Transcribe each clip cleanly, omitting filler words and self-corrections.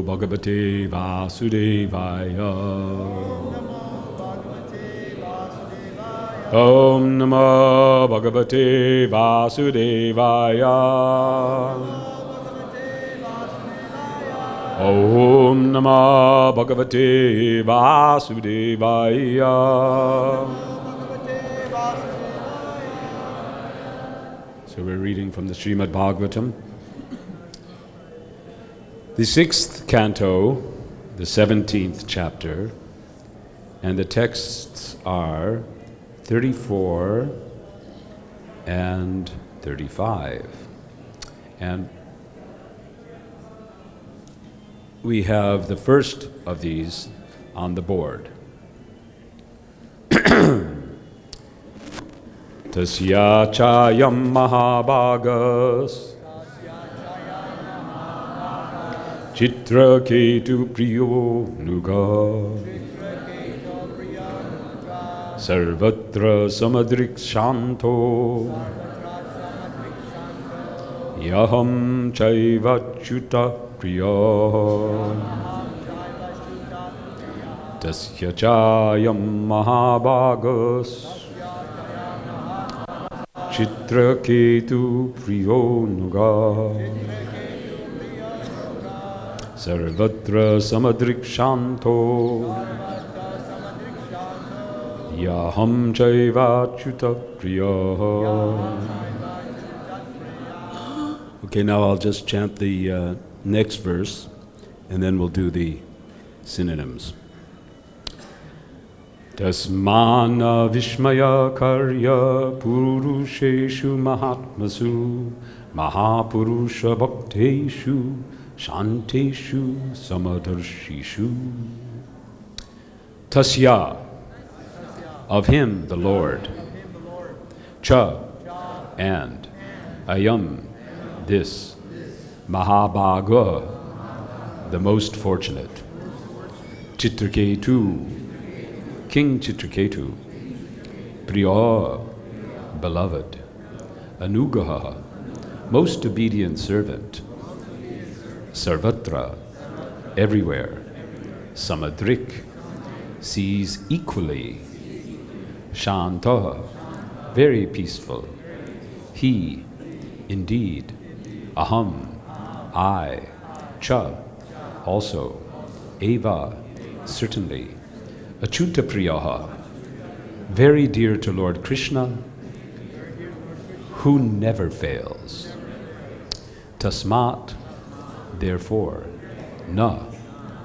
Bhagavate Vasudevaya. Om Namo Bhagavate Vasudevaya. Om Namo Bhagavate Vasudevaya. So we're reading from the Srimad Bhagavatam, the 6th canto, the 17th chapter, and the texts are 34 and 35. And we have the first of these on the board. Tasya chayam mahabhagas Chitra ketu priyo nuga Sarvatra samadrik shanto Yaham chaiva chuta priyo Tasya chayam mahabhagas Chitra ketu priyo nuga Sarvatra samadrik shanto Yaham chaiva chuta priya. Okay, now I'll just chant the next verse and then we'll do the synonyms. Tasmana vishmaya karya purusheshu mahatmasu mahapurusha bhakteshu Shanteshu samadarshishu. Tasya, of him, the Lord. Cha, and. Ayam, this. Mahabhaga, the most fortunate. Chitraketu, King Chitraketu. Priya, beloved. Anugaha, most obedient servant. Sarvatra, everywhere. Samadrik, sees equally. Shanta, very peaceful. He, indeed. Aham, I. Cha, also. Eva, certainly. Achuta priyaha, very dear to Lord Krishna, who never fails. Tasmat, therefore. Na,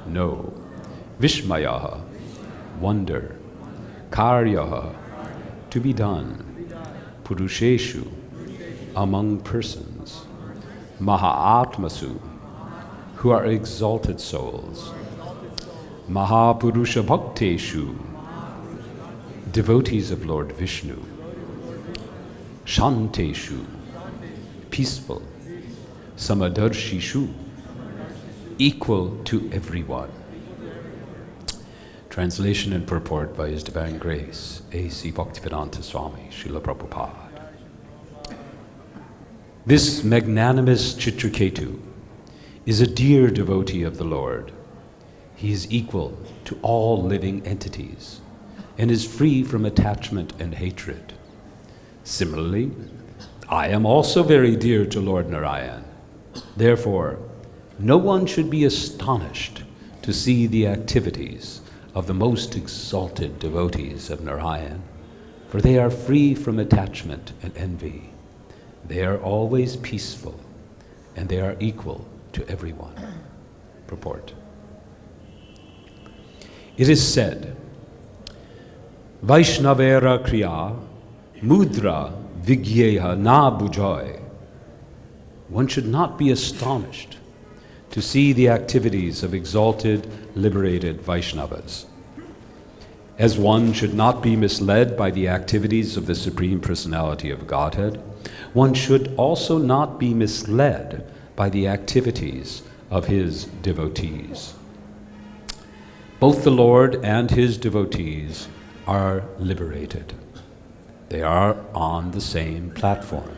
no. Vishmayaha, wonder. Karyaha, to be done. Purusheshu, among persons. Mahaatmasu, who are exalted souls. Mahapurusha bhakteshu, devotees of Lord Vishnu. Shanteshu, peaceful. Samadarshishu, equal to everyone. Translation and purport by His Divine Grace, A.C. Bhaktivedanta Swami, Srila Prabhupada. This magnanimous Chitraketu is a dear devotee of the Lord. He is equal to all living entities and is free from attachment and hatred. Similarly, I am also very dear to Lord Narayan. Therefore, no one should be astonished to see the activities of the most exalted devotees of Narayan, for they are free from attachment and envy. They are always peaceful, and they are equal to everyone. Purport. It is said, Vaishnavera kriya mudra vigyeha na bujay. One should not be astonished to see the activities of exalted, liberated Vaishnavas. As one should not be misled by the activities of the Supreme Personality of Godhead, one should also not be misled by the activities of His devotees. Both the Lord and His devotees are liberated. They are on the same platform.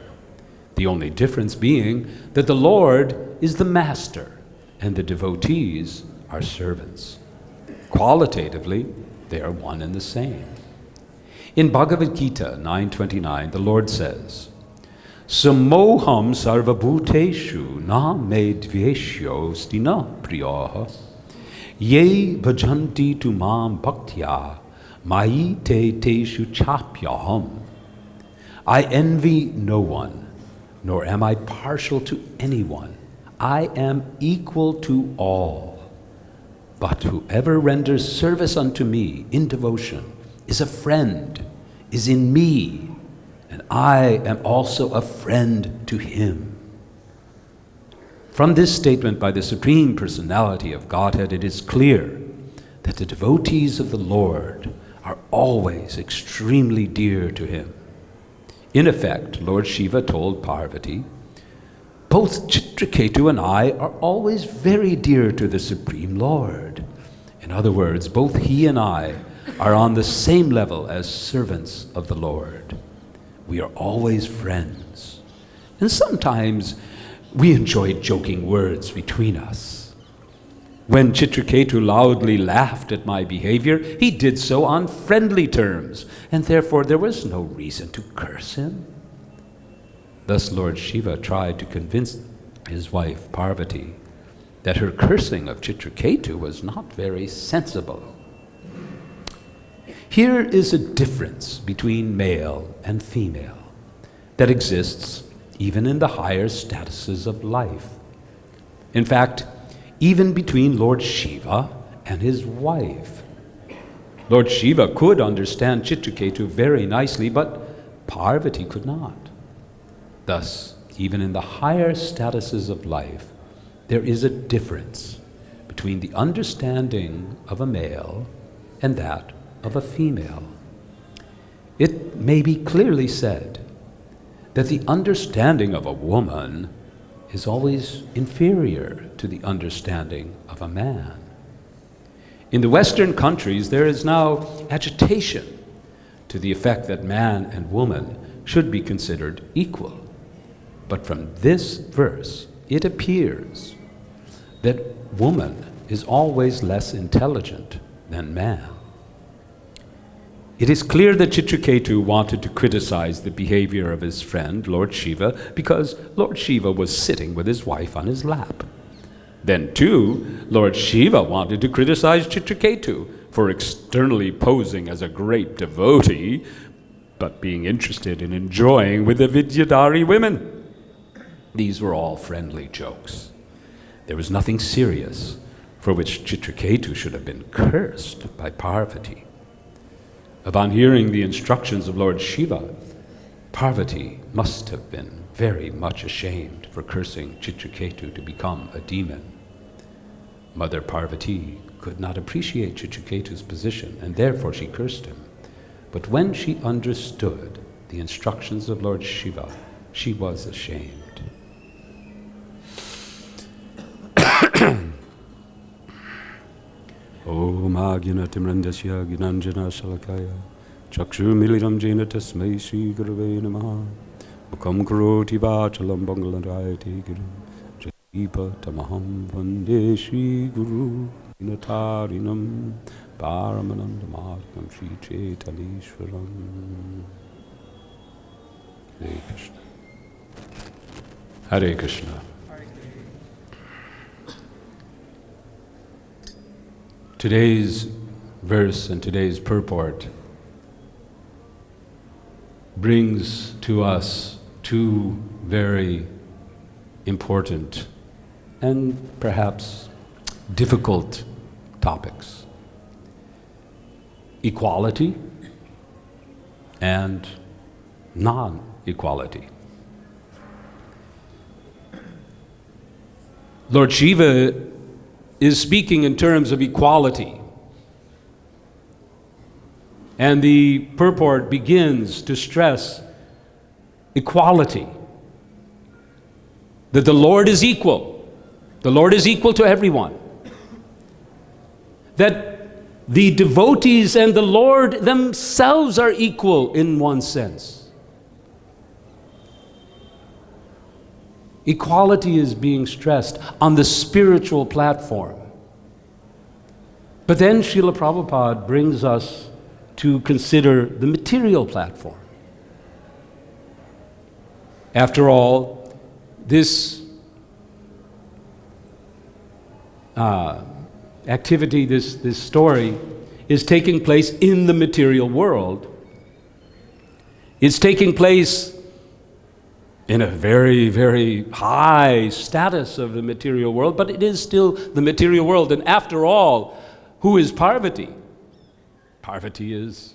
The only difference being that the Lord is the master and the devotees are servants. Qualitatively, they are one and the same. In Bhagavad-Gita 9:29, the Lord says, Samoham sarvabhuteshu na me dveshyo stina priyaha ye bhajanti tu mam bhaktya mai te teshu chapyaham. I envy no one, nor am I partial to anyone. I am equal to all. But whoever renders service unto me in devotion is a friend, is in me, and I am also a friend to him. From this statement by the Supreme Personality of Godhead, it is clear that the devotees of the Lord are always extremely dear to him. In effect, Lord Shiva told Parvati, both Chitraketu and I are always very dear to the Supreme Lord. In other words, both he and I are on the same level as servants of the Lord. We are always friends. And sometimes we enjoy joking words between us. When Chitraketu loudly laughed at my behavior, he did so on friendly terms, and therefore there was no reason to curse him. Thus Lord Shiva tried to convince his wife Parvati that her cursing of Chitraketu was not very sensible. Here is a difference between male and female that exists even in the higher statuses of life. In fact, even between Lord Shiva and his wife. Lord Shiva could understand Chitraketu very nicely, but Parvati could not. Thus, even in the higher statuses of life, there is a difference between the understanding of a male and that of a female. It may be clearly said that the understanding of a woman is always inferior to the understanding of a man. In the Western countries, there is now agitation to the effect that man and woman should be considered equal. But from this verse, it appears that woman is always less intelligent than man. It is clear that Chitraketu wanted to criticize the behavior of his friend, Lord Shiva, because Lord Shiva was sitting with his wife on his lap. Then, too, Lord Shiva wanted to criticize Chitraketu for externally posing as a great devotee, but being interested in enjoying with the Vidyadhari women. These were all friendly jokes. There was nothing serious for which Chitraketu should have been cursed by Parvati. Upon hearing the instructions of Lord Shiva, Parvati must have been very much ashamed for cursing Chitraketu to become a demon. Mother Parvati could not appreciate Chitraketu's position, and therefore she cursed him. But when she understood the instructions of Lord Shiva, she was ashamed. Om Agina Timrandasya Ginanjana Shalakaya Chakshu Miliram Jena Tasmai Sri Gurave Namaha Mukam Karoti Vachalam Bangalarayati Guru Jaipa Tamaham Vande Sri Guru Inatarinam Paramanandamargam Sri Chaitanyeshwaram. Hare Krishna. Hare Krishna. Today's verse and today's purport brings to us two very important and perhaps difficult topics: equality and non-equality. Lord Shiva is speaking in terms of equality. And the purport begins to stress equality. That the Lord is equal. The Lord is equal to everyone. That the devotees and the Lord themselves are equal in one sense. Equality is being stressed on the spiritual platform. But then Srila Prabhupada brings us to consider the material platform. After all, this activity, this story, is taking place in the material world. It's taking place in a very, very high status of the material world, but it is still the material world. And after all, who is Parvati? Parvati is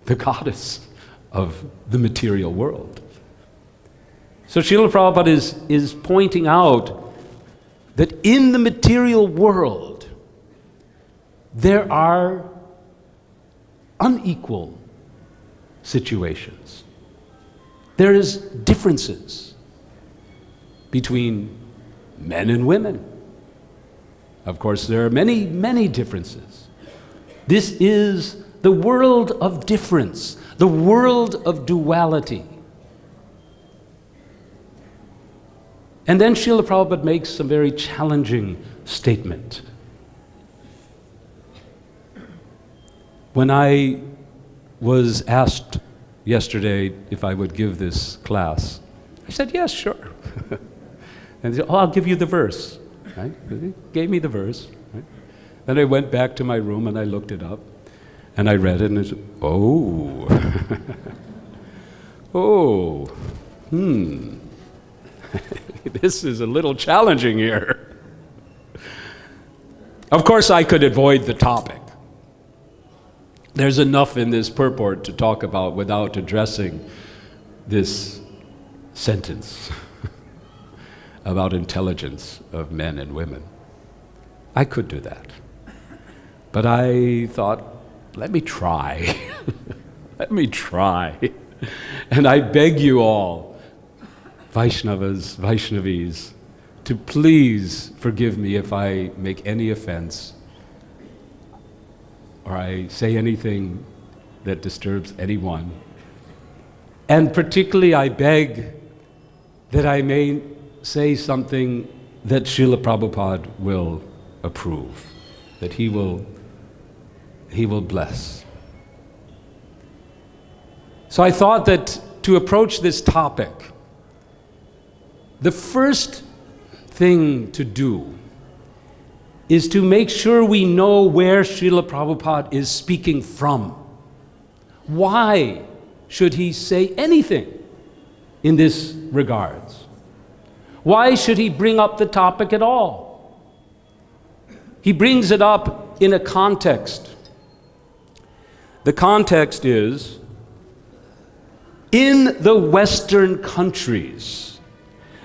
the goddess of the material world. So Srila Prabhupada is pointing out that in the material world, there are unequal situations. There is differences between men and women. Of course, there are many, many differences. This is the world of difference, the world of duality. And then Srila Prabhupada makes some very challenging statement. When I was asked yesterday if I would give this class, I said, yes, sure. And they said, I'll give you the verse. Right? They gave me the verse. Right? Then I went back to my room and I looked it up. And I read it and I said, this is a little challenging here. Of course, I could avoid the topic. There's enough in this purport to talk about without addressing this sentence about intelligence of men and women. I could do that. But I thought, let me try. Let me try. And I beg you all, Vaishnavas, Vaishnavis, to please forgive me if I make any offense or I say anything that disturbs anyone. And particularly I beg that I may say something that Srila Prabhupada will approve, that he will bless. So I thought that to approach this topic, the first thing to do is to make sure we know where Srila Prabhupada is speaking from. Why should he say anything in this regards? Why should he bring up the topic at all? He brings it up in a context. The context is, in the Western countries,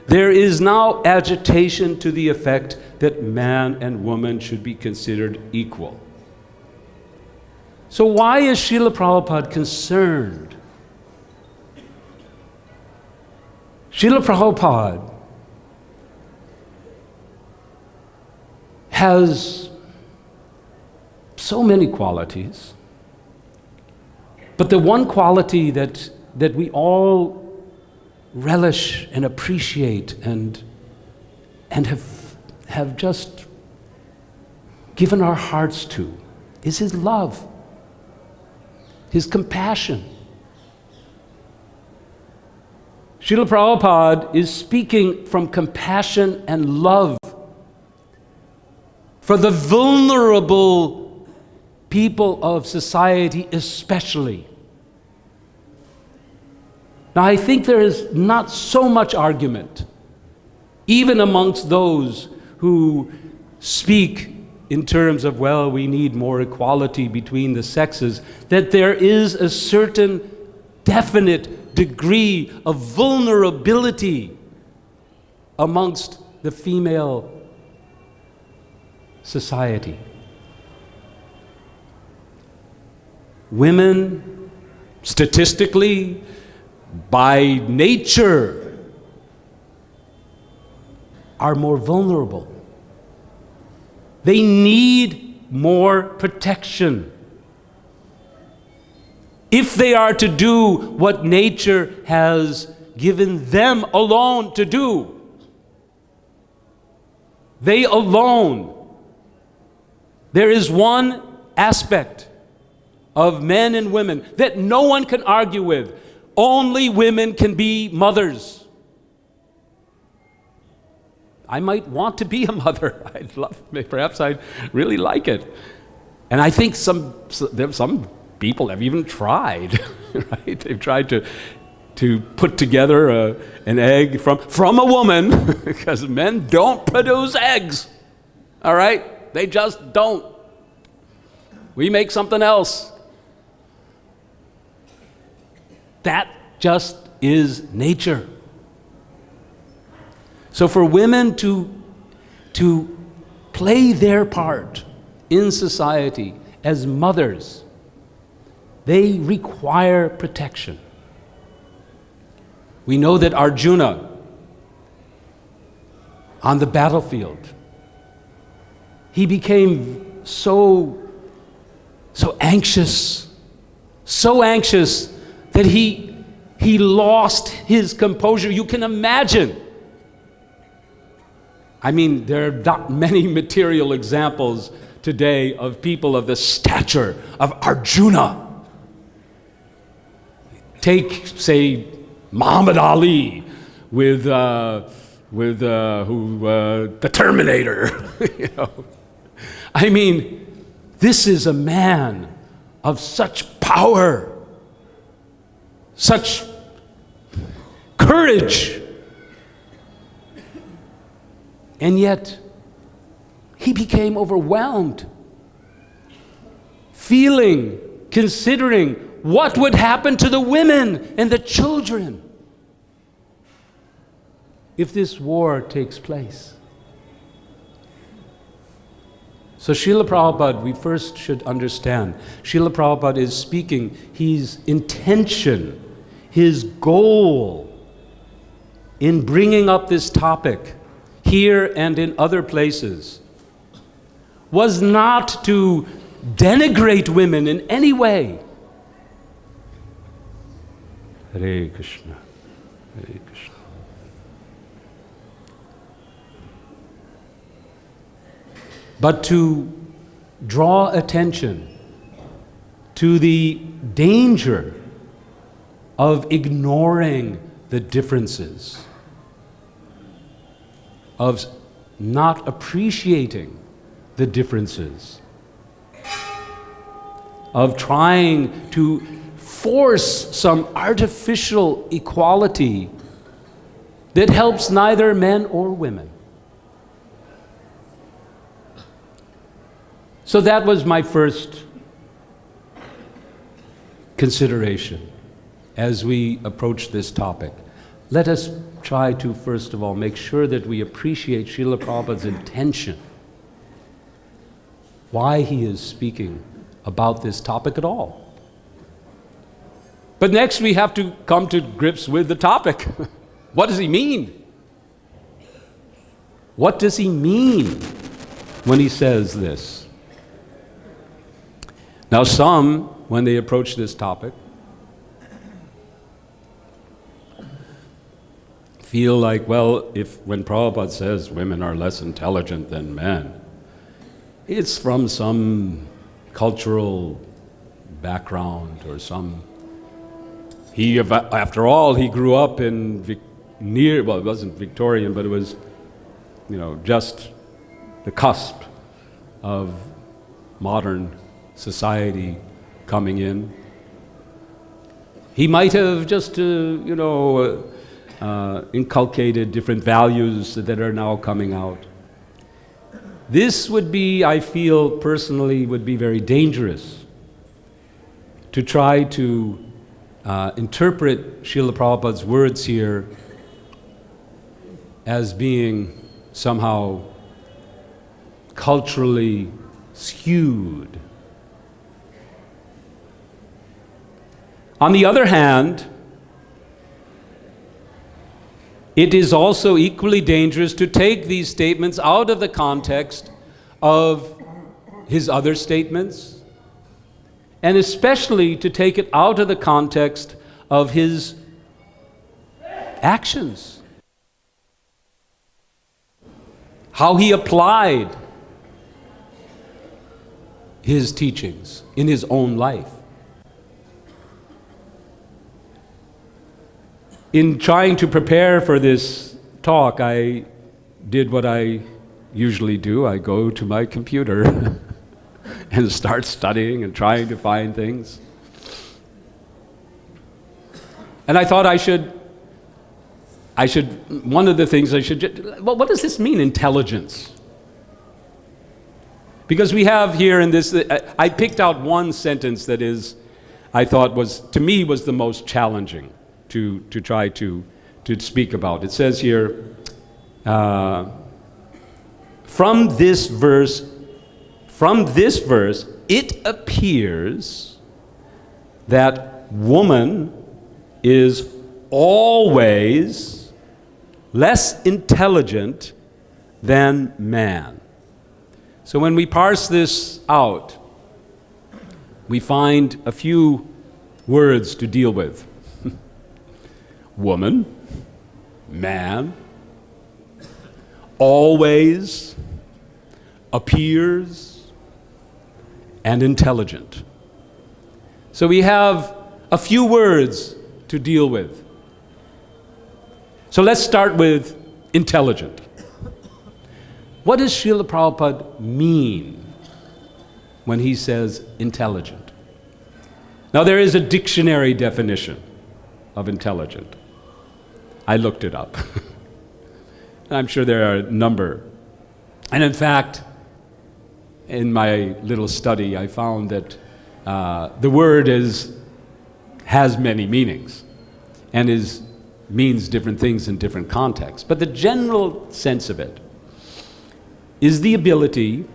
there is now agitation to the effect that man and woman should be considered equal. So why is Srila Prabhupada concerned? Srila Prabhupada has so many qualities, but the one quality that we all relish and appreciate and have just given our hearts to is his love, his compassion. Srila Prabhupada is speaking from compassion and love for the vulnerable people of society especially. Now, I think there is not so much argument, even amongst those who speak in terms of, well, we need more equality between the sexes, that there is a certain definite degree of vulnerability amongst the female society. Women, statistically, by nature, are more vulnerable. They need more protection. If they are to do what nature has given them alone to do. They alone. There is one aspect of men and women that no one can argue with. Only women can be mothers. I might want to be a mother. Perhaps I'd really like it. And I think some people have even tried, right? They've tried to put together an egg from a woman, because men don't produce eggs, all right? They just don't. We make something else. That just is nature. So for women to play their part in society as mothers, they require protection. We know that Arjuna, on the battlefield, he became so anxious that he lost his composure. You can imagine. I mean, there are not many material examples today of people of the stature of Arjuna. Take, say, Muhammad Ali with the Terminator. You know, I mean, this is a man of such power, such courage, and yet he became overwhelmed, considering what would happen to the women and the children if this war takes place. So Srila Prabhupada, we first should understand, Srila Prabhupada is speaking, his intention, his goal in bringing up this topic here and in other places was not to denigrate women in any way. Hare Krishna, Hare Krishna. But to draw attention to the danger of ignoring the differences, of not appreciating the differences, of trying to force some artificial equality that helps neither men or women. So that was my first consideration as we approach this topic. Let us try to, first of all, make sure that we appreciate Srila Prabhupada's intention, why he is speaking about this topic at all. But next we have to come to grips with the topic. What does he mean? What does he mean when he says this? Now some, when they approach this topic, feel like, well, when Prabhupada says women are less intelligent than men, it's from some cultural background or some... after all, he grew up in it wasn't Victorian, but it was, just the cusp of modern society coming in. He might have just, inculcated different values that are now coming out. This would be, I feel personally, would be very dangerous to try to interpret Srila Prabhupada's words here as being somehow culturally skewed. On the other hand, it is also equally dangerous to take these statements out of the context of his other statements, and especially to take it out of the context of his actions. How he applied his teachings in his own life. In trying to prepare for this talk, I did what I usually do. I go to my computer and start studying and trying to find things. And I thought one of the things well, what does this mean, intelligence? Because we have here in this, I picked out one sentence that I thought to me was the most challenging to try to speak about. It says here, from this verse, it appears that woman is always less intelligent than man. So when we parse this out, we find a few words to deal with. Woman, man, always, appears, and intelligent. So we have a few words to deal with. So let's start with intelligent. What does Srila Prabhupada mean when he says intelligent? Now there is a dictionary definition of intelligent. I looked it up. And I'm sure there are a number. And in fact, in my little study, I found that the word has many meanings and means different things in different contexts. But the general sense of it is the ability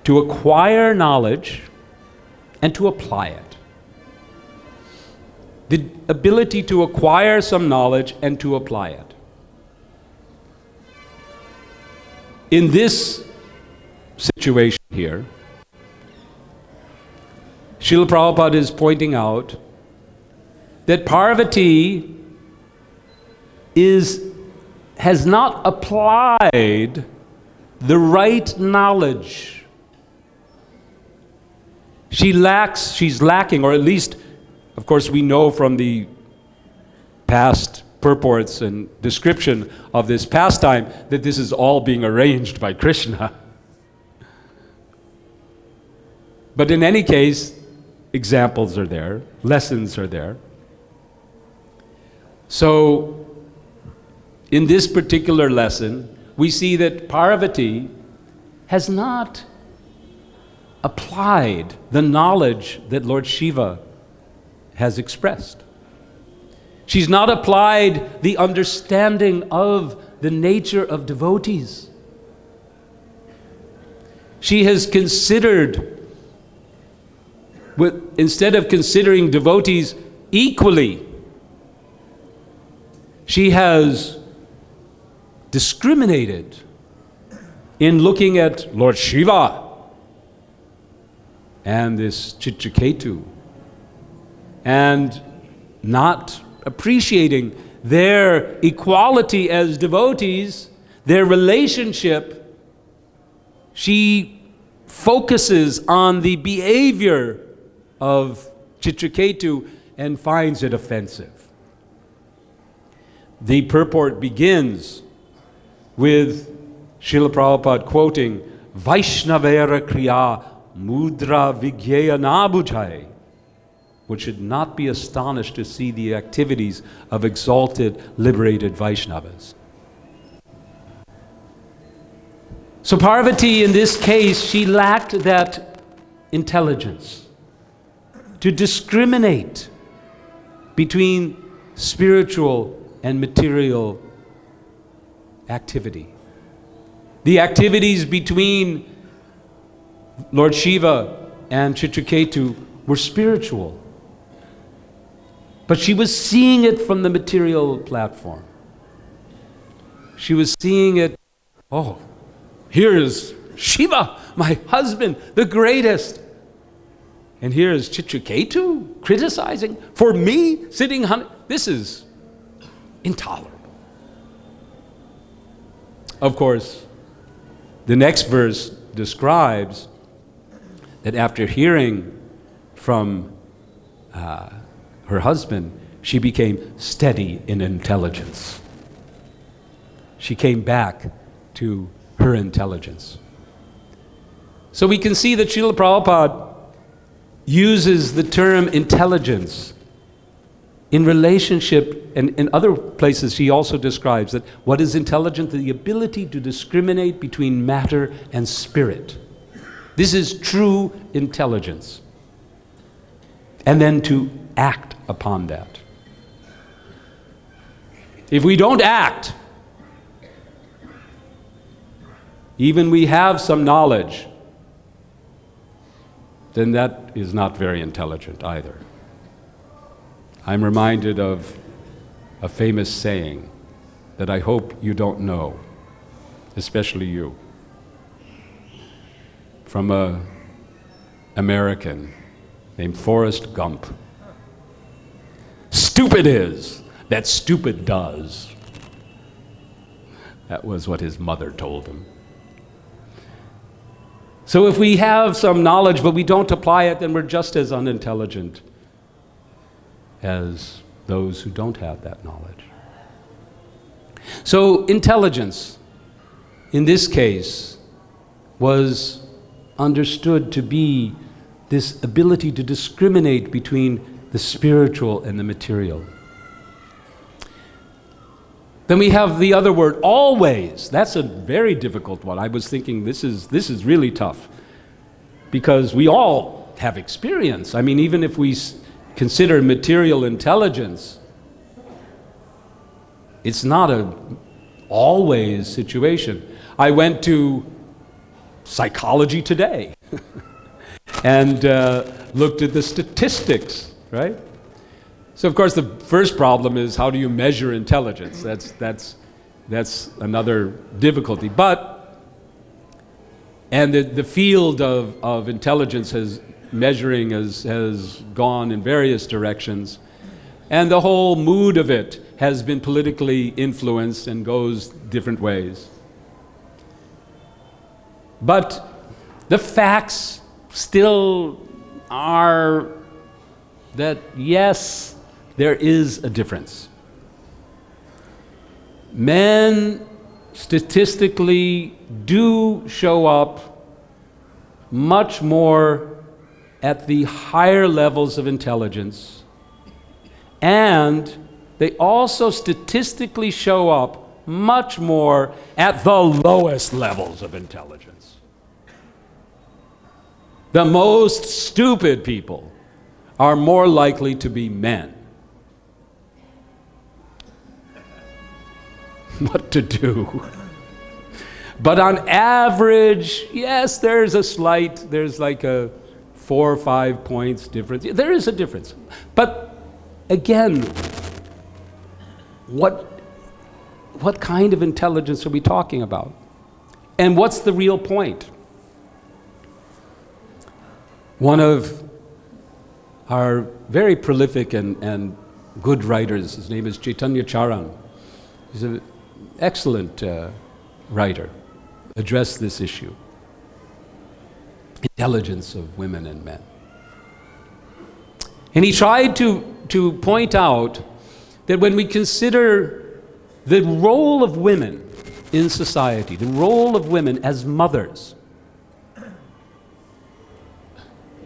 to acquire knowledge and to apply it. The ability to acquire some knowledge and to apply it. In this situation here, Srila Prabhupada is pointing out that Parvati has not applied the right knowledge. She's lacking, or at least, of course, we know from the past purports and description of this pastime that this is all being arranged by Krishna. But in any case, examples are there, lessons are there. So, in this particular lesson, we see that Parvati has not applied the knowledge that Lord Shiva has expressed. She's not applied the understanding of the nature of devotees. She has considered, instead of considering devotees equally, she has discriminated in looking at Lord Shiva and this Chitraketu and not appreciating their equality as devotees, their relationship. She focuses on the behavior of Chitraketu and finds it offensive. The purport begins with Srila Prabhupada quoting, Vaishnavera kriya mudra vigyeya nabujai, which should not be astonished to see the activities of exalted, liberated Vaishnavas. So Parvati, in this case, she lacked that intelligence to discriminate between spiritual and material activity. The activities between Lord Shiva and Chitraketu were spiritual. But she was seeing it from the material platform. She was seeing it, oh, here is Shiva, my husband, the greatest. And here is Chitraketu criticizing for me sitting. This is Intolerable. Of course, the next verse describes that after hearing from her husband, she became steady in intelligence. She came back to her intelligence. So we can see that Srila Prabhupada uses the term intelligence in relationship, and in other places he also describes that what is intelligent, the ability to discriminate between matter and spirit. This is true intelligence. And then to act upon that. If we don't act, even we have some knowledge, then that is not very intelligent either. I'm reminded of a famous saying that I hope you don't know, especially you, from an American named Forrest Gump. Stupid is that stupid does. That was what his mother told him. So if we have some knowledge but we don't apply it, then we're just as unintelligent as those who don't have that knowledge. So intelligence, in this case, was understood to be this ability to discriminate between the spiritual and the material. Then we have the other word, always. That's a very difficult one. I was thinking this is really tough because we all have experience. I mean, even if we consider material intelligence, it's not a always situation. I went to Psychology Today and looked at the statistics, right? So of course the first problem is how do you measure intelligence? That's another difficulty. And the field of intelligence measuring has gone in various directions, and the whole mood of it has been politically influenced and goes different ways. But the facts still are that yes, there is a difference. Men statistically do show up much more at the higher levels of intelligence, and they also statistically show up much more at the lowest levels of intelligence. The most stupid people are more likely to be men. What to do? But on average, yes, there's like a 4 or 5 points difference. There is a difference. But again, what kind of intelligence are we talking about? And what's the real point? One of our very prolific and good writers, his name is Chaitanya Charan. He's an excellent writer, addressed this issue. Intelligence of women and men. And he tried to point out that when we consider the role of women in society, the role of women as mothers,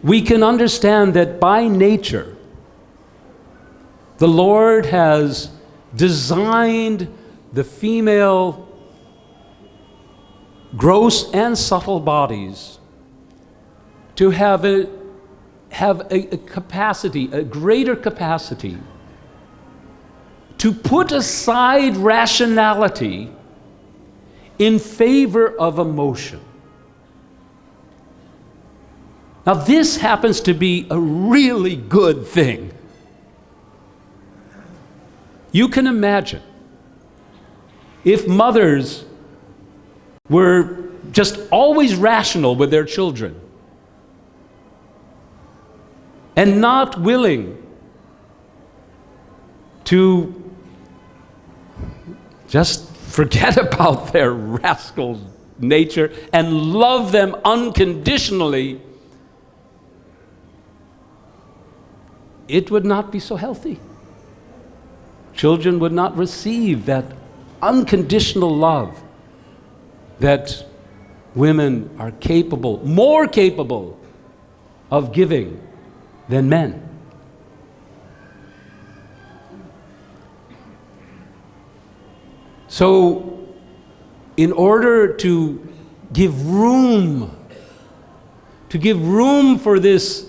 we can understand that by nature, the Lord has designed the female gross and subtle bodies to have a capacity, a greater capacity to put aside rationality in favor of emotion. Now this happens to be a really good thing. You can imagine if mothers were just always rational with their children and not willing to Just forget about their rascal nature and love them unconditionally, it would not be so healthy. Children would not receive that unconditional love that women are capable, more capable of giving than men. So, in order to give room for this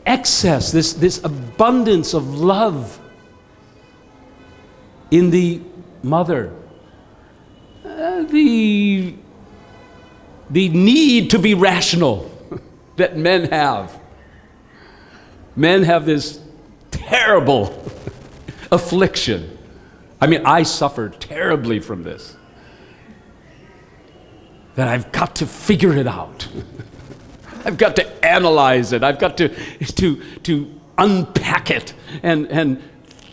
excess, this abundance of love in the mother, the need to be rational that men have. Men have this terrible affliction. I mean, I suffer terribly from this. That I've got to figure it out. I've got to analyze it. I've got to unpack it and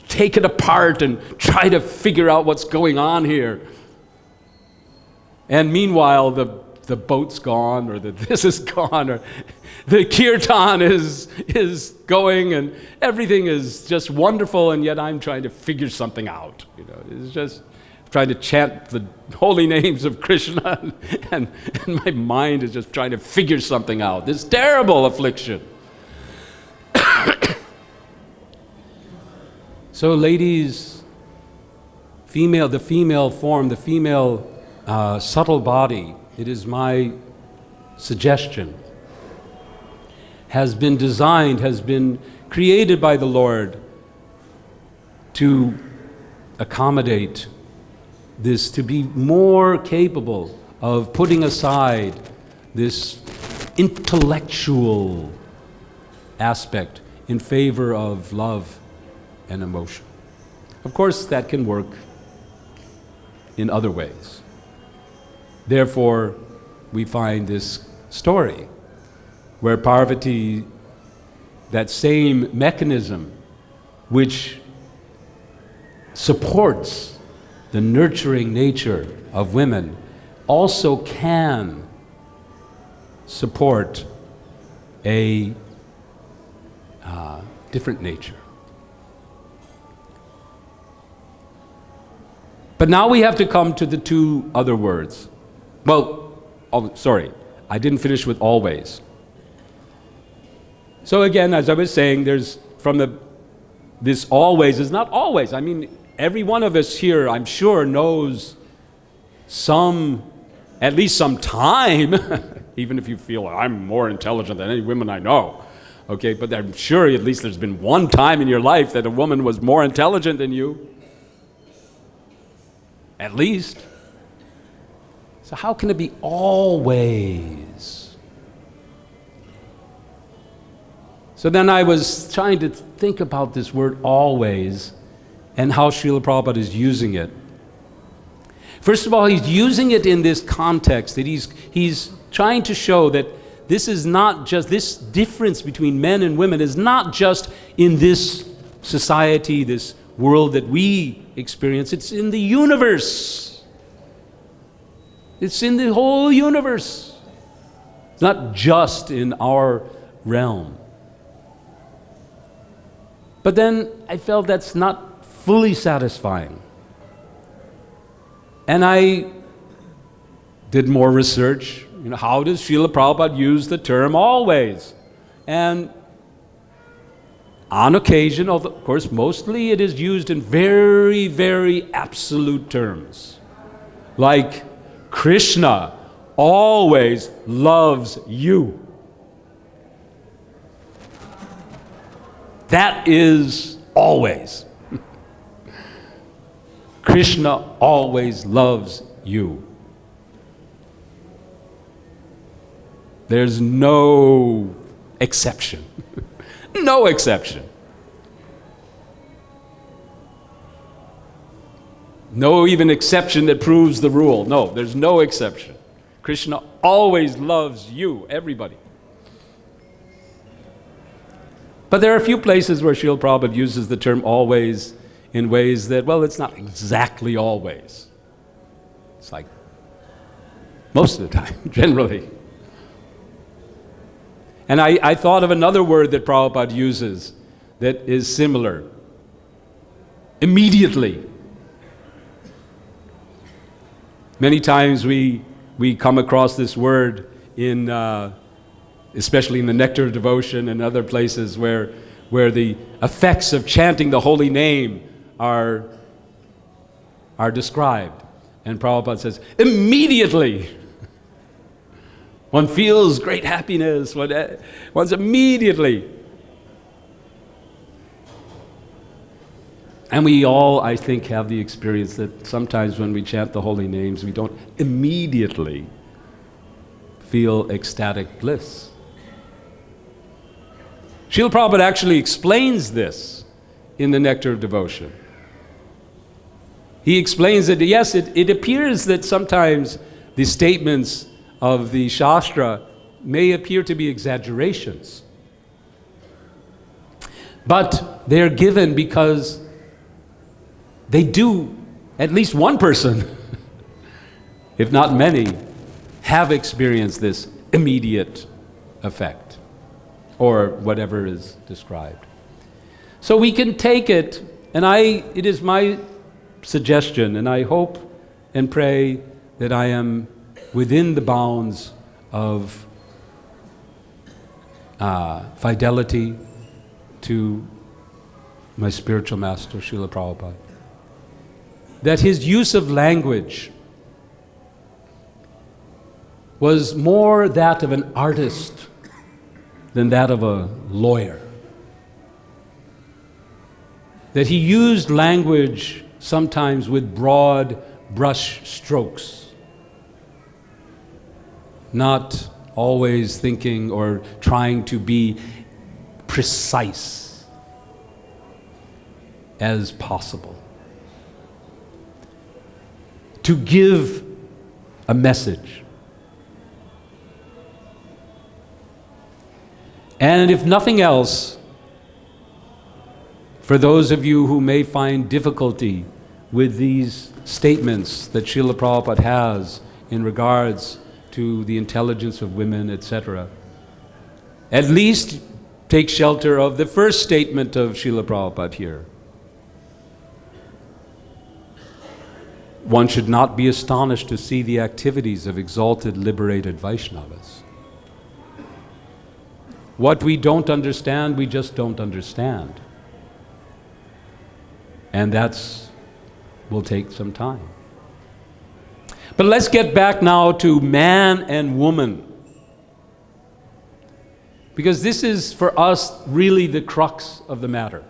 take it apart and try to figure out what's going on here. And meanwhile, the boat's gone, or this is gone, or the kirtan is going, and everything is just wonderful, and yet I'm trying to figure something out. It's just trying to chant the holy names of Krishna, and my mind is just trying to figure something out. This terrible affliction. So ladies, the female form, the female subtle body, it is my suggestion, has been designed, has been created by the Lord to accommodate this, to be more capable of putting aside this intellectual aspect in favor of love and emotion. Of course, that can work in other ways. Therefore, we find this story where Parvati, that same mechanism which supports the nurturing nature of women, also can support a different nature. But now we have to come to the two other words. Well, sorry, I didn't finish with always. So again, as I was saying, there's this always is not always. I mean, every one of us here, I'm sure, knows at least some time, even if you feel I'm more intelligent than any women I know, okay, but I'm sure at least there's been one time in your life that a woman was more intelligent than you. At least. So how can it be always? So then I was trying to think about this word always and how Srila Prabhupada is using it. First of all, he's using it in this context, that he's trying to show that this is not just, this difference between men and women is not just in this society, this world that we experience, it's in the universe. It's in the whole universe. It's not just in our realm. But then I felt that's not fully satisfying. And I did more research. How does Srila Prabhupada use the term always? And on occasion, of course, mostly it is used in very, very absolute terms. Like, Krishna always loves you. That is always. Krishna always loves you. There's no exception. No exception. No even exception that proves the rule. No, there's no exception. Krishna always loves you, everybody. But there are a few places where Srila Prabhupada uses the term always in ways that, well, it's not exactly always. It's like most of the time, generally. And I thought of another word that Prabhupada uses that is similar. Immediately. Many times we come across this word in, especially in the Nectar of Devotion and other places where the effects of chanting the holy name are described. And Prabhupada says, immediately. One feels great happiness. One's immediately. And we all, I think, have the experience that sometimes when we chant the holy names, we don't immediately feel ecstatic bliss. Srila Prabhupada actually explains this in the Nectar of Devotion. He explains that, yes, it appears that sometimes the statements of the Shastra may appear to be exaggerations. But they're given because they do, at least one person, if not many, have experienced this immediate effect, or whatever is described. So we can take it, and it is my suggestion, and I hope and pray that I am within the bounds of fidelity to my spiritual master, Srila Prabhupada. That his use of language was more that of an artist than that of a lawyer. That he used language sometimes with broad brush strokes, not always thinking or trying to be precise as possible. To give a message. And if nothing else, for those of you who may find difficulty with these statements that Srila Prabhupada has in regards to the intelligence of women, etc., at least take shelter of the first statement of Srila Prabhupada here. One should not be astonished to see the activities of exalted, liberated Vaishnavas. What we don't understand, we just don't understand. And will take some time. But let's get back now to man and woman. Because this is, for us, really the crux of the matter.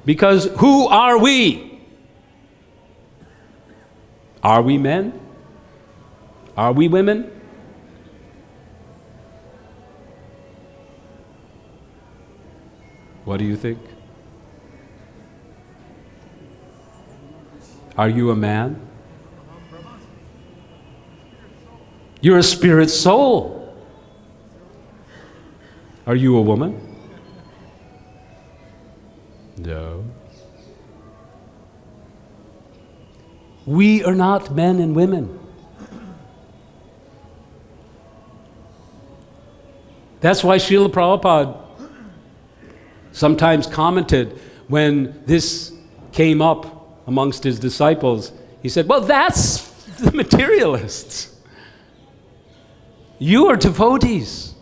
Because who are we? Are we men? Are we women? What do you think? Are you a man? You're a spirit soul. Are you a woman? No. We are not men and women. That's why Srila Prabhupada sometimes commented when this came up amongst his disciples. He said, well, that's the materialists. You are devotees.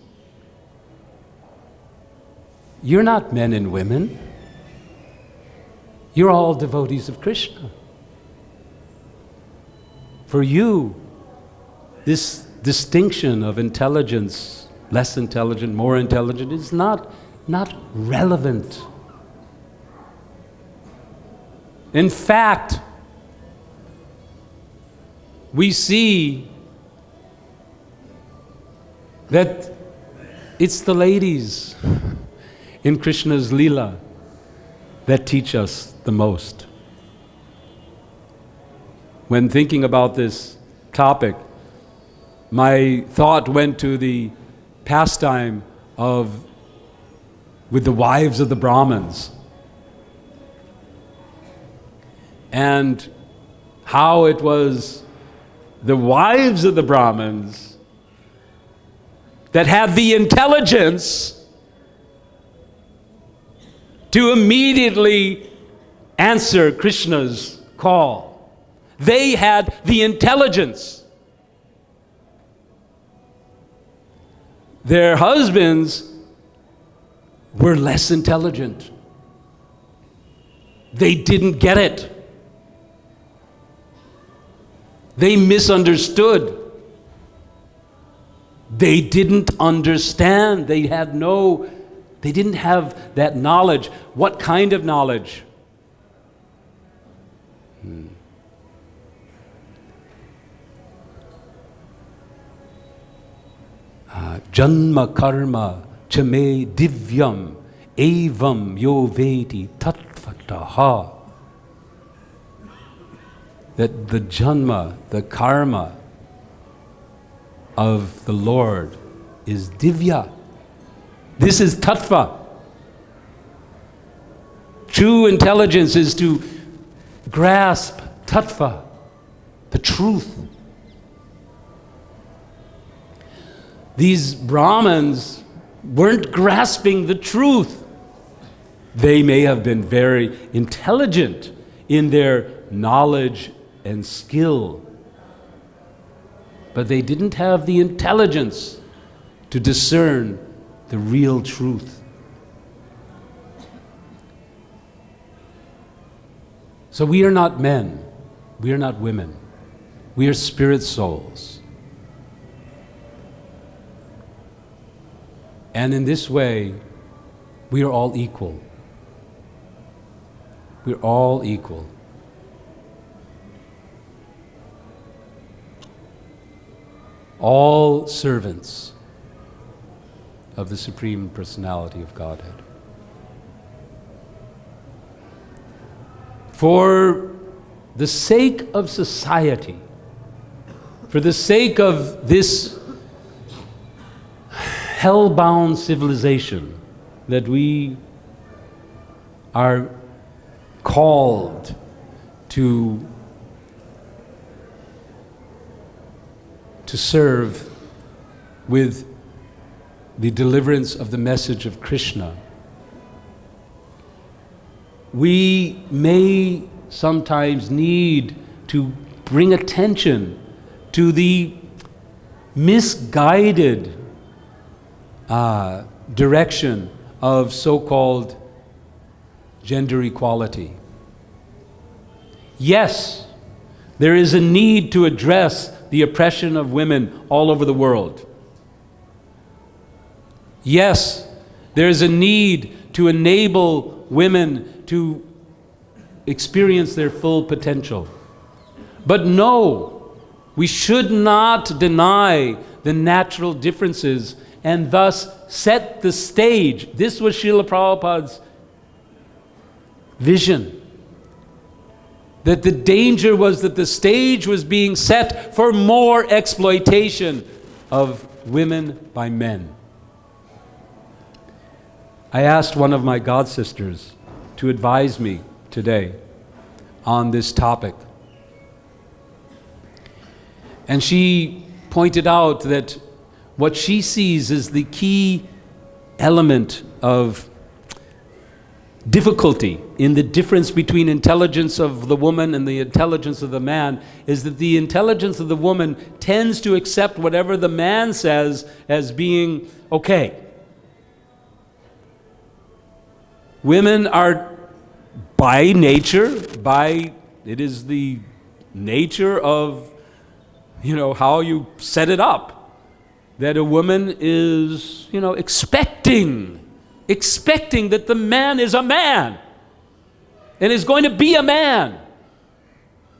You're not men and women. You're all devotees of Krishna. For you, this distinction of intelligence, less intelligent, more intelligent, is not relevant. In fact, we see that it's the ladies in Krishna's Leela that teach us the most. When thinking about this topic, my thought went to the pastime with the wives of the Brahmins, and how it was the wives of the Brahmins that had the intelligence to immediately answer Krishna's call. They had the intelligence. Their husbands were less intelligent. They didn't get it. They misunderstood. They didn't understand. They didn't have that knowledge. What kind of knowledge? Janma karma chame divyam evam yo vedi tatvataha. That the janma, the karma of the Lord is divya. This is tattva. True intelligence is to grasp tattva, the truth. These Brahmins weren't grasping the truth. They may have been very intelligent in their knowledge and skill, but they didn't have the intelligence to discern the real truth. So we are not men, we are not women, we are spirit souls. And in this way, we are all equal. We're all equal. All servants of the Supreme Personality of Godhead. For the sake of society, for the sake of this hell-bound civilization that we are called to serve with the deliverance of the message of Krishna, we may sometimes need to bring attention to the misguided direction of so-called gender equality. Yes, there is a need to address the oppression of women all over the world. Yes, there is a need to enable women to experience their full potential. But no, we should not deny the natural differences and thus set the stage. This was Srila Prabhupada's vision. That the danger was that the stage was being set for more exploitation of women by men. I asked one of my god sisters to advise me today on this topic. And she pointed out that what she sees as the key element of difficulty in the difference between intelligence of the woman and the intelligence of the man is that the intelligence of the woman tends to accept whatever the man says as being okay. Women are by nature, it is the nature of, how you set it up, that a woman is, expecting that the man is a man and is going to be a man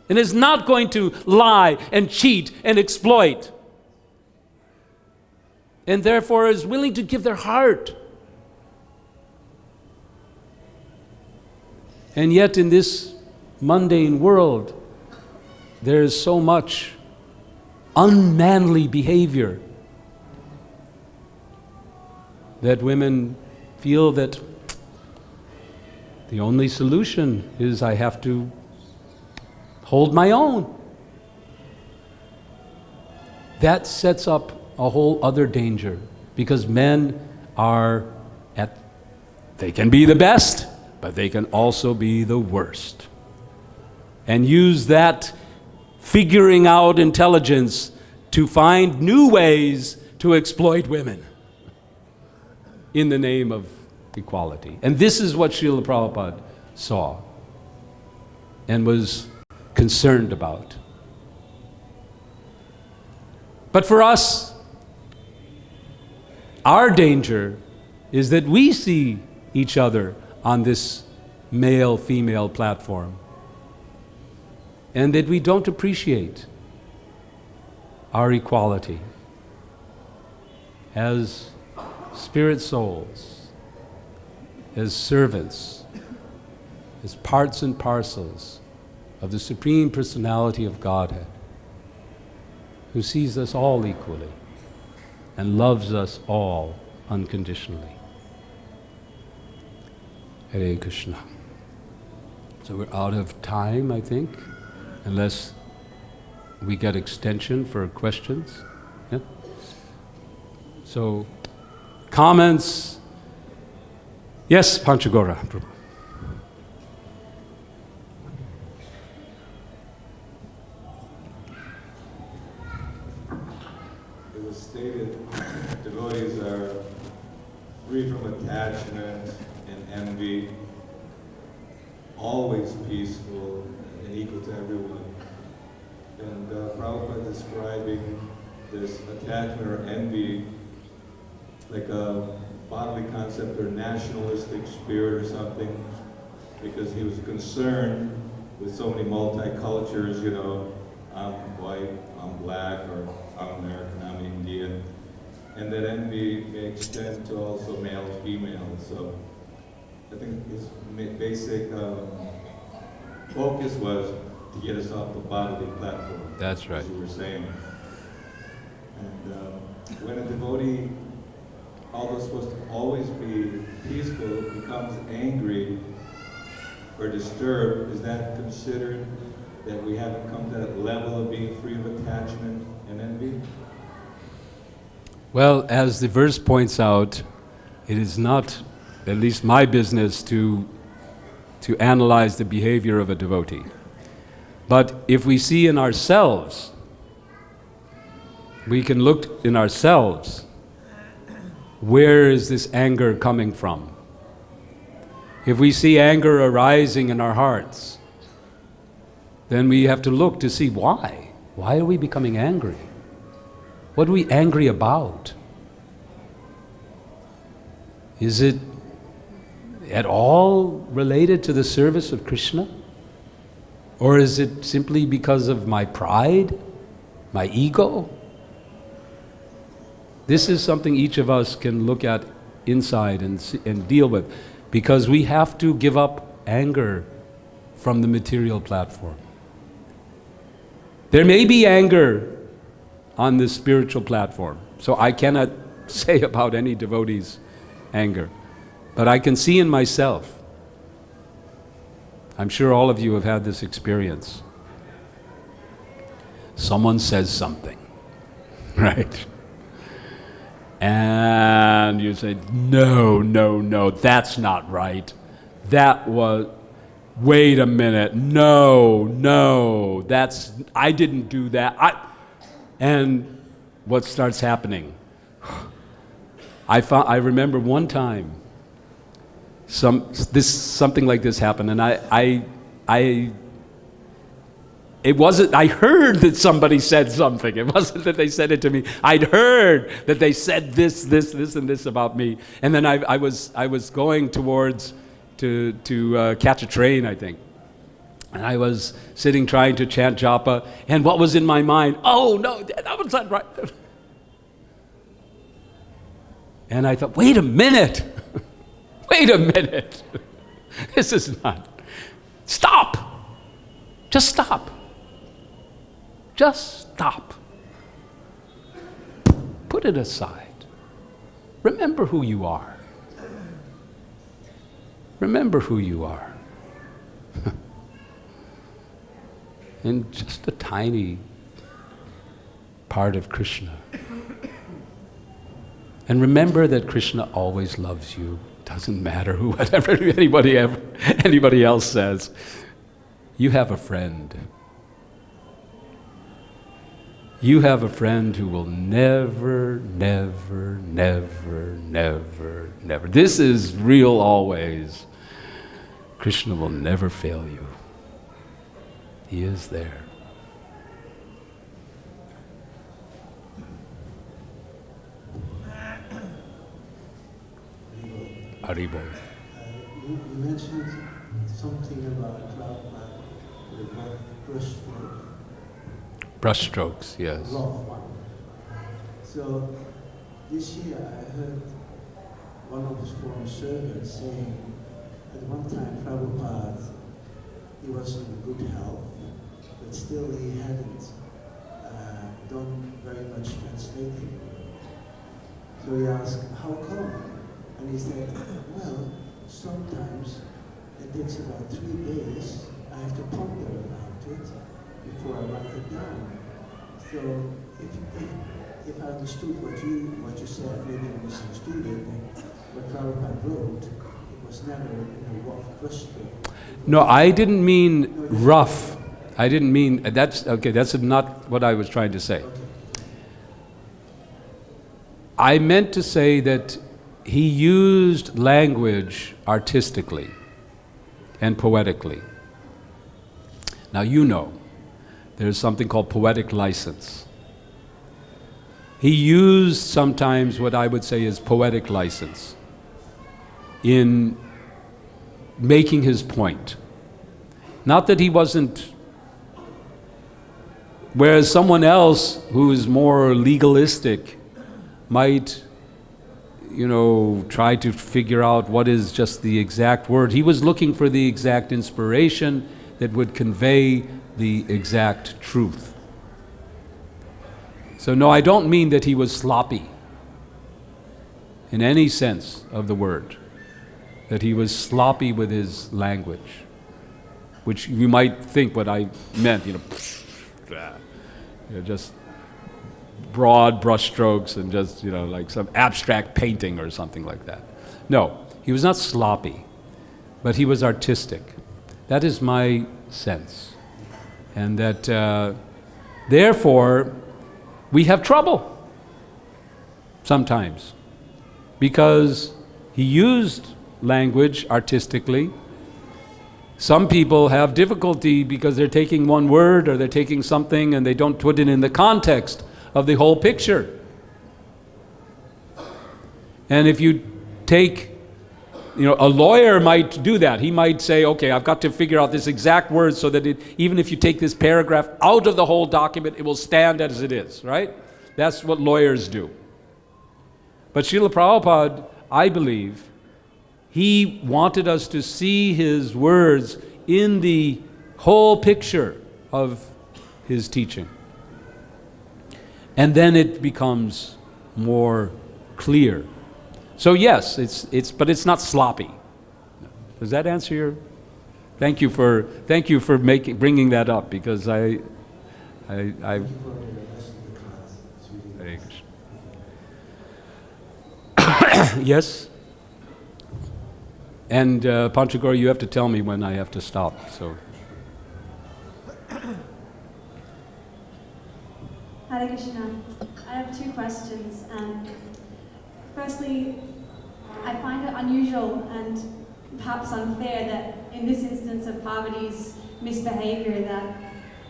and is not going to lie and cheat and exploit, and therefore is willing to give their heart. And yet in this mundane world, there is so much unmanly behavior that women feel that the only solution is I have to hold my own. That sets up a whole other danger, because men they can be the best, but they can also be the worst. And use that figuring out intelligence to find new ways to exploit women in the name of equality. And this is what Srila Prabhupada saw and was concerned about. But for us, our danger is that we see each other on this male-female platform, and that we don't appreciate our equality as spirit souls, as servants, as parts and parcels of the Supreme Personality of Godhead, who sees us all equally and loves us all unconditionally. Hare Krishna. So we're out of time, I think, unless we get extension for questions. Yeah? So, comments? Yes, Panchagora. Prabhu. It was stated devotees are free from attachment and envy, always peaceful and equal to everyone. And Prabhupada describing this attachment or envy like a bodily concept or nationalistic spirit or something, because he was concerned with so many multicultures, you know, I'm white, I'm black, or I'm American, I'm Indian. And that envy may extend to also male, female. So I think his basic focus was to get us off the bodily platform. That's right. As you were saying. And when a devotee, although supposed to always be peaceful, becomes angry or disturbed, is that considered that we haven't come to that level of being free of attachment and envy? Well, as the verse points out, it is not, at least my business, to analyze the behavior of a devotee. But if we see in ourselves, we can look in ourselves, where is this anger coming from? If we see anger arising in our hearts, then we have to look to see why. Why are we becoming angry? What are we angry about? Is it at all related to the service of Krishna? Or is it simply because of my pride, my ego? This is something each of us can look at inside and deal with, because we have to give up anger from the material platform. There may be anger on this spiritual platform, so I cannot say about any devotee's anger, but I can see in myself. I'm sure all of you have had this experience. Someone says something, right? And you say, no, that's not right. Wait a minute, no, I didn't do that. And what starts happening? I remember one time, something like this happened, and it wasn't, I heard that somebody said something. It wasn't that they said it to me. I'd heard that they said this, and this about me. And then I was going towards to catch a train, I think. And I was sitting trying to chant japa, and what was in my mind? Oh no, that was not right. And I thought, wait a minute. This is not. Stop. Just stop. Just stop. Put it aside. Remember who you are. Remember who you are. in just a tiny part of Krishna. And remember that Krishna always loves you. Doesn't matter whatever anybody else says. You have a friend. You have a friend who will never, never, never, never, never. This is real always. Krishna will never fail you. He is there. Haribol. You mentioned something about Prabhupada, the rough brushstroke. Brushstrokes, yes. Rough one. So this year I heard one of his former servants saying at one time Prabhupada, he was in good health, but still he hadn't done very much translating. So he asked, how come? And he said, well, sometimes it takes about 3 days. I have to ponder about it before I write it down. So if I understood what you said, maybe I misunderstood it, what Prabhupada wrote, it was never in a rough brushstroke. No, I didn't mean rough. I didn't mean, that's not what I was trying to say. Okay. I meant to say that he used language artistically and poetically. Now you know, there's something called poetic license. He used sometimes what I would say is poetic license in making his point. Not that he wasn't, whereas someone else who is more legalistic might, try to figure out what is just the exact word. He was looking for the exact inspiration that would convey the exact truth. So no, I don't mean that he was sloppy in any sense of the word, that he was sloppy with his language, which you might think what I meant, just broad brushstrokes and just, like some abstract painting or something like that. No, he was not sloppy, but he was artistic. That is my sense. And that, therefore, we have trouble sometimes because he used language artistically. Some people have difficulty because they're taking one word or they're taking something and they don't put it in the context of the whole picture. And if you take, a lawyer might do that. He might say, okay, I've got to figure out this exact word so that even if you take this paragraph out of the whole document, it will stand as it is, right? That's what lawyers do. But Srila Prabhupada, I believe, he wanted us to see his words in the whole picture of his teaching. And then it becomes more clear. So yes, but it's not sloppy. Does that answer your? Thank you for bringing that up because I Hare Krishna. Yes. And Panchagora, you have to tell me when I have to stop. So. Hare Krishna. I have 2 questions. Firstly, I find it unusual and perhaps unfair that in this instance of Parvati's misbehavior that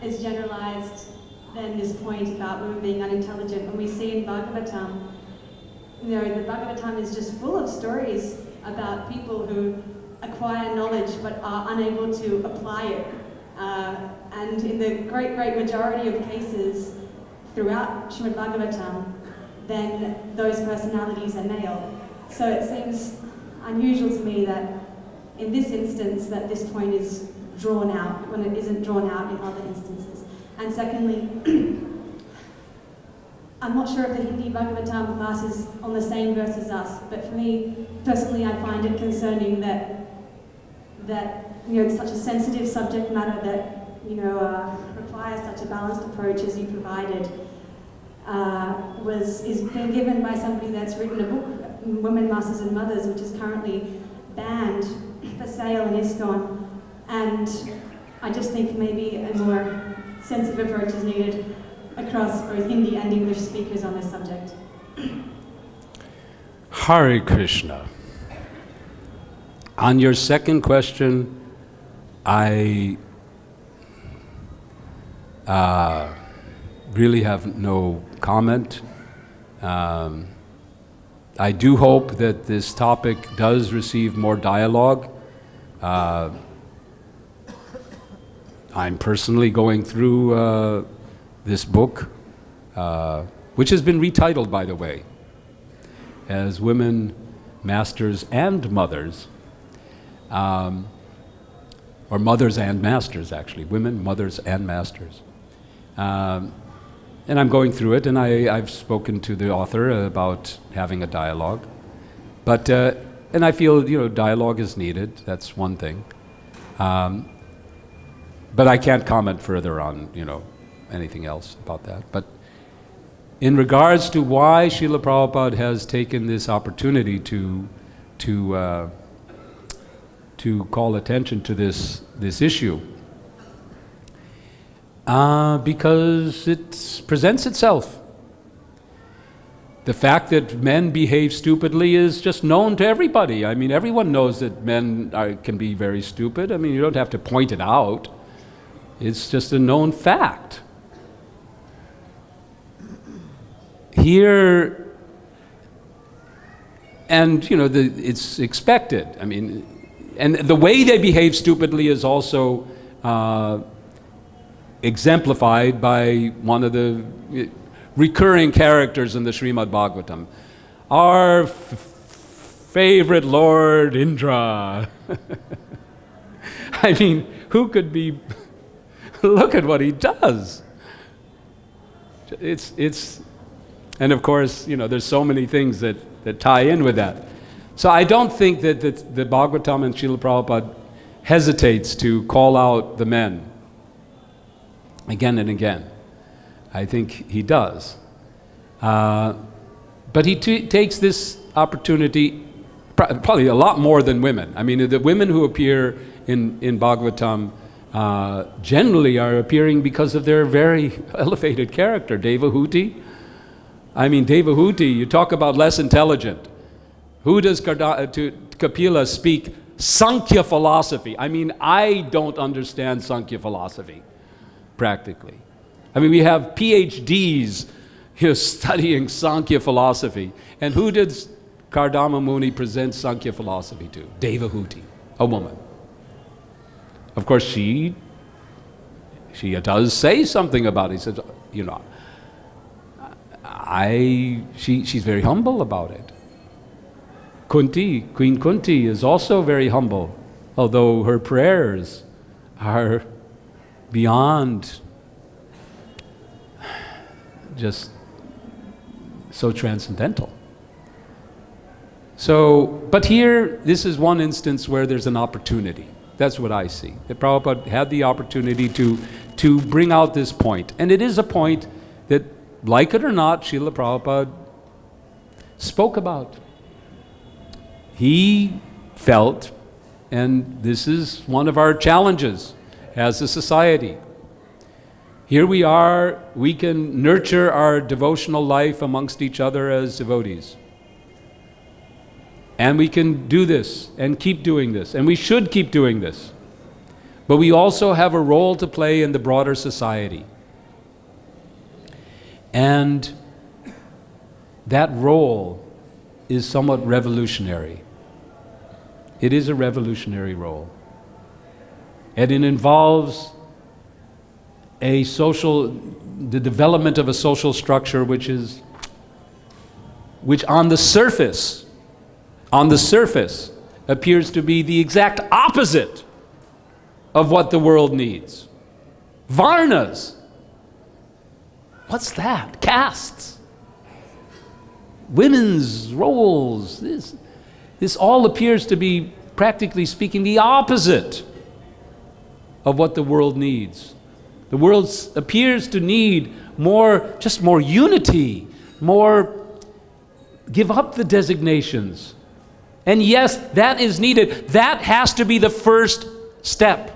is generalized then this point about women being unintelligent. When we see in Bhagavatam, the Bhagavatam is just full of stories about people who acquire knowledge but are unable to apply it. And in the great majority of cases throughout Srimad Bhagavatam, then those personalities are male. So it seems unusual to me that in this instance that this point is drawn out when it isn't drawn out in other instances. And secondly, I'm not sure if the Hindi Bhagavatam class is on the same verse as us, but for me, personally, I find it concerning that it's such a sensitive subject matter that, inspire such a balanced approach as you provided is been given by somebody that's written a book, Women, Masters and Mothers, which is currently banned for sale in ISKCON. And I just think maybe a more sensitive approach is needed across both Hindi and English speakers on this subject. Hare Krishna. On your second question, I really have no comment. I do hope that this topic does receive more dialogue. I'm personally going through this book, which has been retitled, by the way, as Women, Masters and Mothers, or Mothers and Masters, actually. Women, Mothers and Masters. And I'm going through it, and I've spoken to the author about having a dialogue. But, and I feel, dialogue is needed. That's one thing. But I can't comment further on, anything else about that. But in regards to why Srila Prabhupada has taken this opportunity to call attention to this issue, because it presents itself. The fact that men behave stupidly is just known to everybody. I mean, everyone knows that men can be very stupid. I mean, you don't have to point it out. It's just a known fact. Here, and it's expected. I mean, and the way they behave stupidly is also exemplified by one of the recurring characters in the Srimad Bhagavatam. Our favorite Lord Indra. I mean, who could be... Look at what he does. It's, and of course, there's so many things that tie in with that. So I don't think that the Bhagavatam and Srila Prabhupada hesitates to call out the men again and again. I think he does. But he takes this opportunity, probably a lot more than women. I mean, the women who appear in Bhagavatam generally are appearing because of their very elevated character. Devahuti. I mean, Devahuti, you talk about less intelligent. Who does Kapila speak Sankhya philosophy? I mean, I don't understand Sankhya philosophy, practically. I mean, we have PhDs studying Sankhya philosophy. And who did Kardama Muni present Sankhya philosophy to? Devahuti, a woman. Of course, she does say something about it. She says, she's very humble about it. Queen Kunti is also very humble, although her prayers are beyond just so transcendental. So, but here, this is one instance where there's an opportunity. That's what I see. That Prabhupada had the opportunity to bring out this point. And it is a point that, like it or not, Srila Prabhupada spoke about. He felt, and this is one of our challenges as a society. Here we are, we can nurture our devotional life amongst each other as devotees. And we can do this and keep doing this, and we should keep doing this. But we also have a role to play in the broader society. And that role is somewhat revolutionary. It is a revolutionary role. And it involves the development of a social structure which on the surface appears to be the exact opposite of what the world needs. Varnas. What's that? Castes. Women's roles. This all appears to be, practically speaking, the opposite of what the world needs. The world appears to need just more unity, give up the designations. And yes, that is needed. That has to be the first step.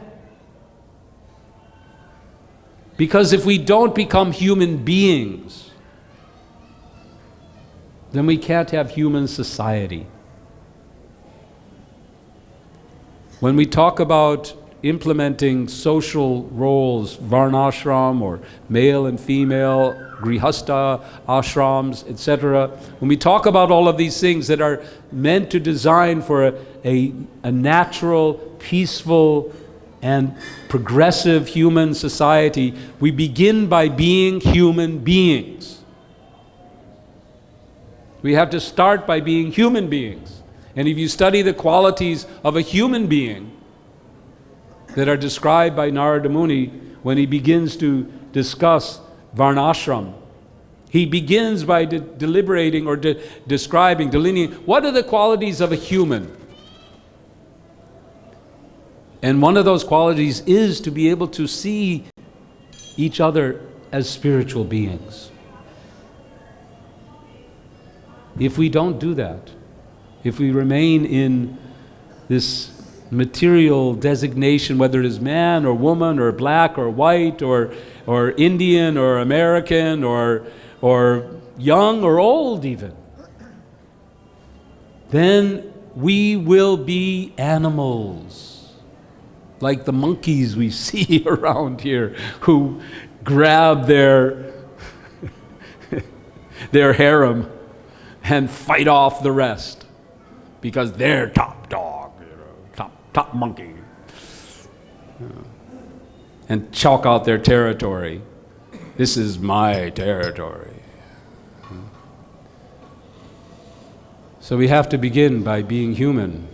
Because if we don't become human beings, then we can't have human society. When we talk about implementing social roles, varnashram or male and female, grihastha ashrams, etc., when we talk about all of these things that are meant to design for a natural, peaceful, and progressive human society, we begin by being human beings. We have to start by being human beings. And if you study the qualities of a human being that are described by Narada Muni when he begins to discuss varnashram, he begins by deliberating or describing, delineating, what are the qualities of a human? And one of those qualities is to be able to see each other as spiritual beings. If we don't do that, if we remain in this material designation, whether it is man or woman or black or white or Indian or American or young or old even, then we will be animals. Like the monkeys we see around here who grab their harem and fight off the rest because they're top dog, top monkey, and chalk out their territory. This is my territory. So we have to begin by being human,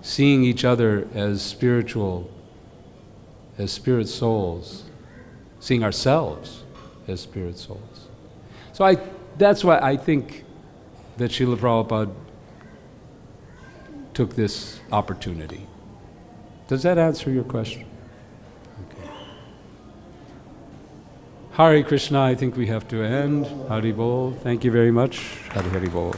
seeing each other as spiritual, as spirit souls, seeing ourselves as spirit souls. So that's why I think that Srila Prabhupada took this opportunity. Does that answer your question? Okay. Hare Krishna, I think we have to end. Hari Bol. Thank you very much. Hari Bol.